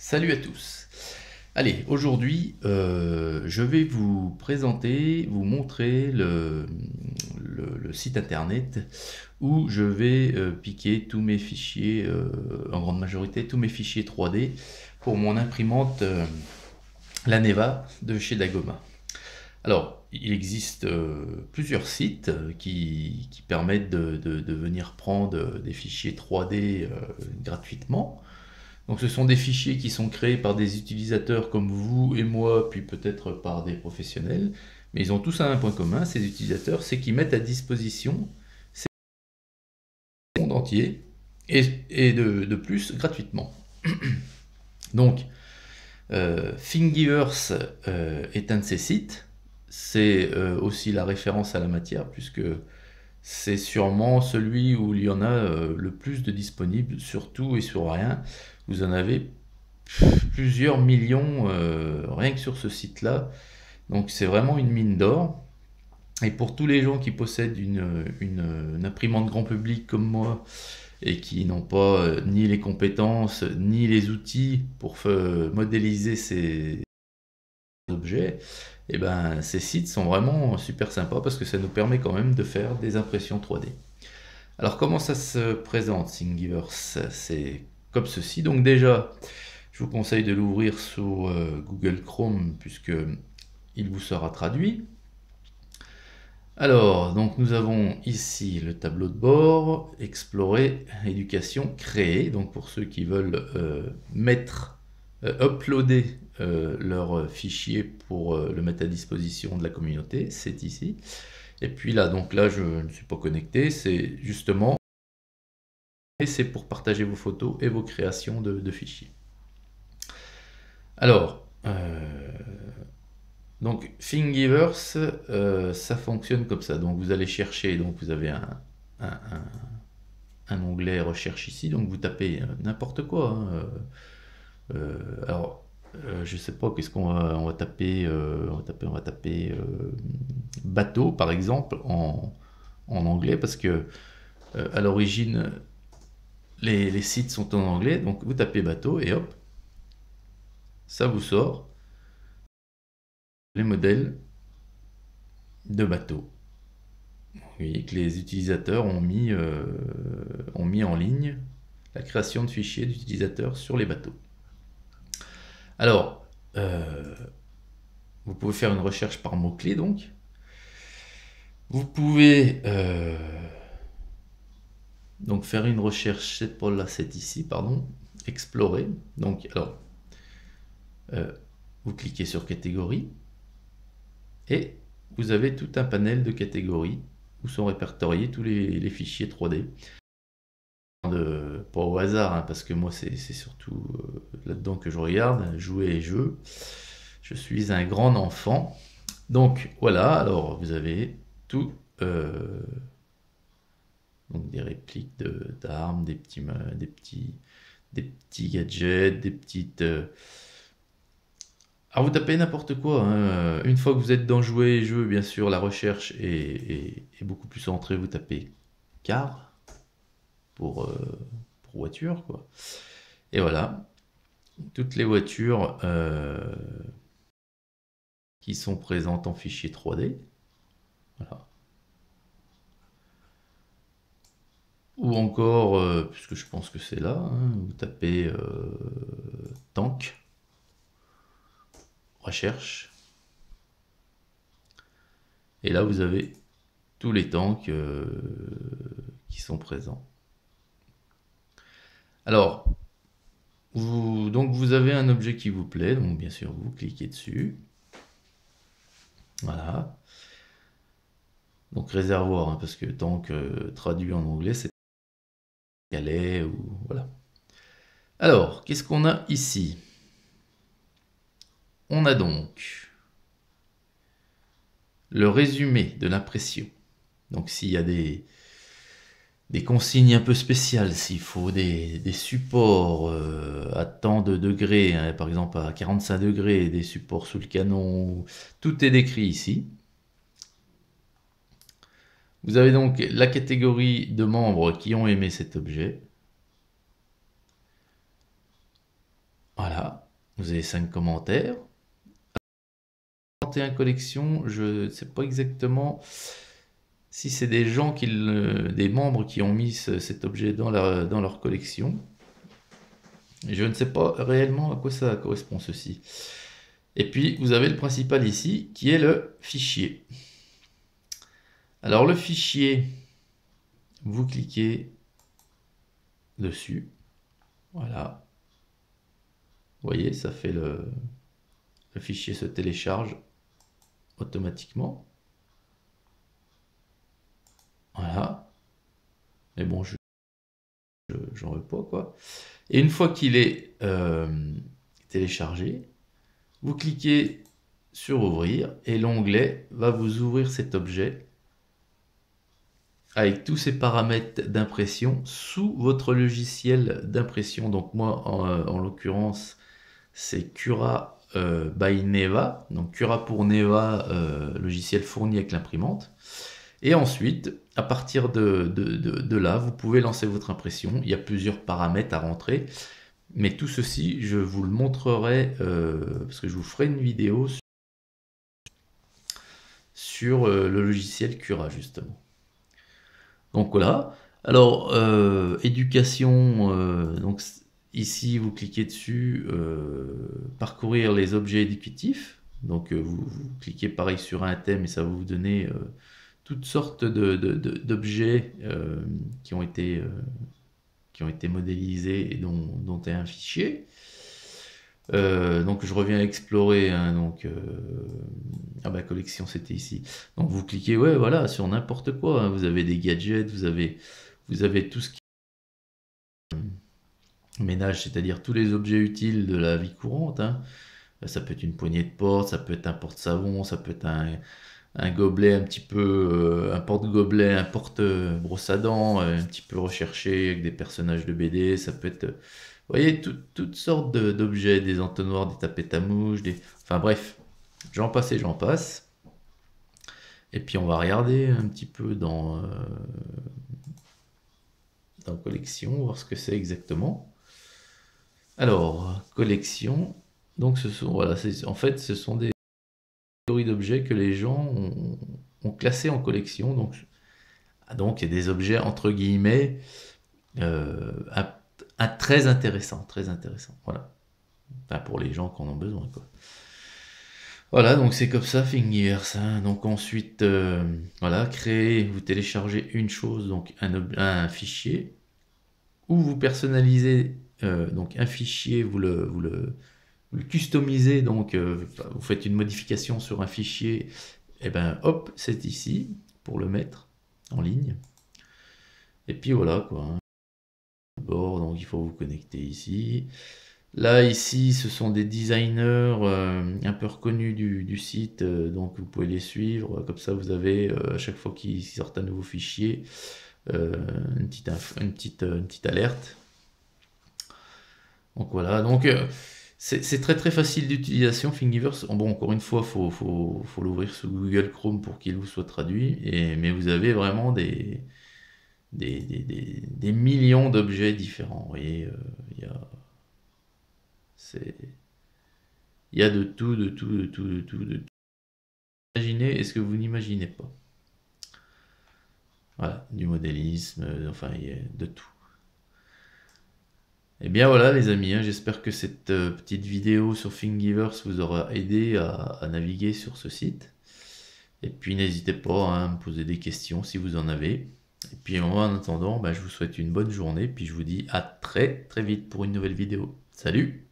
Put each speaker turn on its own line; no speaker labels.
Salut à tous. Allez, aujourd'hui, je vais vous présenter, vous montrer le site internet où je vais piquer tous mes fichiers, en grande majorité, tous mes fichiers 3D pour mon imprimante, la Neva de chez Dagoma. Alors, il existe plusieurs sites qui permettent de venir prendre des fichiers 3D gratuitement. Donc ce sont des fichiers qui sont créés par des utilisateurs comme vous et moi, puis peut-être par des professionnels, mais ils ont tous un point commun, ces utilisateurs, c'est qu'ils mettent à disposition ces mondes entiers et de plus gratuitement. Donc Thingiverse est un de ces sites, c'est aussi la référence à la matière puisque c'est sûrement celui où il y en a le plus de disponibles sur tout et sur rien. Vous en avez plusieurs millions rien que sur ce site-là. Donc c'est vraiment une mine d'or. Et pour tous les gens qui possèdent une imprimante grand public comme moi et qui n'ont pas ni les compétences ni les outils pour modéliser ces objets, et ben ces sites sont vraiment super sympas parce que ça nous permet quand même de faire des impressions 3D. Alors comment ça se présente Thingiverse? C'est comme ceci. Donc déjà, je vous conseille de l'ouvrir sous Google Chrome puisque il vous sera traduit. Alors, donc nous avons ici le tableau de bord, explorer, éducation, créer. Donc pour ceux qui veulent uploader leur fichier pour le mettre à disposition de la communauté, c'est ici. Et puis là, donc là je ne suis pas connecté, c'est justement, et c'est pour partager vos photos et vos créations de fichiers. Alors, donc Thingiverse, ça fonctionne comme ça. Donc vous allez chercher, donc vous avez un onglet recherche ici, donc vous tapez n'importe quoi. Hein. Alors, je sais pas, qu'est-ce qu'on va, on va taper, on va taper bateau par exemple en anglais parce que à l'origine les sites sont en anglais, donc vous tapez bateau et hop, ça vous sort les modèles de bateaux. Vous voyez que les utilisateurs ont mis en ligne la création de fichiers d'utilisateurs sur les bateaux. Alors, vous pouvez faire une recherche par mots-clés donc. Vous pouvez donc faire une recherche, c'est pas là, c'est ici, pardon, explorer. Donc, alors, vous cliquez sur catégorie et vous avez tout un panel de catégories où sont répertoriés tous les fichiers 3D. Pas au hasard, hein, parce que moi c'est surtout là-dedans que je regarde, jouer et jeux. Je suis un grand enfant. Donc voilà, alors vous avez tout, donc des répliques d'armes, des petits gadgets, des petites... Alors vous tapez n'importe quoi, hein. Une fois que vous êtes dans jouer et jeux, bien sûr, la recherche est beaucoup plus centrée. Vous tapez car pour voiture, quoi. Et voilà, toutes les voitures qui sont présentes en fichier 3D. Voilà. Ou encore, puisque je pense que c'est là, hein, vous tapez tank, recherche, et là vous avez tous les tanks qui sont présents. Alors, donc vous avez un objet qui vous plaît, donc bien sûr vous cliquez dessus. Voilà. Donc réservoir, hein, parce que tank traduit en anglais, c'est calais ou voilà. Alors, qu'est-ce qu'on a ici? On a donc le résumé de l'impression. Donc s'il y a des consignes un peu spéciales, s'il faut des supports à tant de degrés, hein, par exemple à 45 degrés, des supports sous le canon, tout est décrit ici. Vous avez donc la catégorie de membres qui ont aimé cet objet. Voilà. Vous avez 5 commentaires. 31 collections, je ne sais pas exactement si c'est des gens des membres qui ont mis cet objet dans leur collection. Et je ne sais pas réellement à quoi ça correspond ceci. Et puis vous avez le principal ici qui est le fichier. Alors le fichier, vous cliquez dessus. Voilà. Vous voyez, ça fait le fichier se télécharge automatiquement. Voilà. Mais bon, j'en veux pas, quoi. Et une fois qu'il est téléchargé, vous cliquez sur ouvrir et l'onglet va vous ouvrir cet objet avec tous ces paramètres d'impression sous votre logiciel d'impression. Donc moi, en l'occurrence, c'est Cura by Neva. Donc Cura pour Neva, logiciel fourni avec l'imprimante. Et ensuite, à partir de là, vous pouvez lancer votre impression. Il y a plusieurs paramètres à rentrer. Mais tout ceci, je vous le montrerai, parce que je vous ferai une vidéo sur le logiciel Cura, justement. Donc voilà. Alors, éducation, donc ici, vous cliquez dessus, parcourir les objets éducatifs. Donc, vous cliquez pareil sur un thème et ça va vous donner toutes sortes d'objets qui ont été modélisés et dont est un fichier. Donc je reviens explorer, hein, donc collection c'était ici. Donc vous cliquez, ouais, voilà, sur n'importe quoi, hein. Vous avez des gadgets, vous avez tout ce qui est ménage, c'est-à-dire tous les objets utiles de la vie courante, hein. Ça peut être une poignée de porte, ça peut être un porte-savon, ça peut être un gobelet un petit peu, un porte-gobelet, un porte-brosse à dents, un petit peu recherché avec des personnages de BD, ça peut être, vous voyez, toutes sortes d'objets, des entonnoirs, des tapettes à mouches, enfin bref, j'en passe et j'en passe. Et puis on va regarder un petit peu dans collection, voir ce que c'est exactement. Alors, collection, donc voilà, en fait ce sont des catégories d'objets que les gens ont classés en collection. Donc il y a des objets entre guillemets très intéressants, voilà. Enfin, pour les gens qui en ont besoin, quoi. Voilà, donc c'est comme ça Thingiverse, hein. Donc ensuite, voilà, créer, vous téléchargez une chose, donc un fichier, ou vous personnalisez donc un fichier, vous le customisez, donc vous faites une modification sur un fichier, et ben hop, c'est ici pour le mettre en ligne. Et puis voilà, quoi, hein. Bon, donc il faut vous connecter ici. Là, ici, ce sont des designers un peu reconnus du site, donc vous pouvez les suivre. Comme ça, vous avez, à chaque fois qu'ils sortent un nouveau fichier, une petite alerte. Donc voilà, donc c'est très très facile d'utilisation, Thingiverse. Bon, encore une fois, faut l'ouvrir sous Google Chrome pour qu'il vous soit traduit, mais vous avez vraiment des millions d'objets différents. Vous voyez, il y a de tout. Imaginez, est-ce que vous n'imaginez pas? Voilà, du modélisme, enfin, il y a de tout. Et bien voilà les amis, hein, j'espère que cette petite vidéo sur Thingiverse vous aura aidé à naviguer sur ce site. Et puis n'hésitez pas, hein, à me poser des questions si vous en avez. Et puis moi, en attendant, je vous souhaite une bonne journée, puis je vous dis à très très vite pour une nouvelle vidéo. Salut!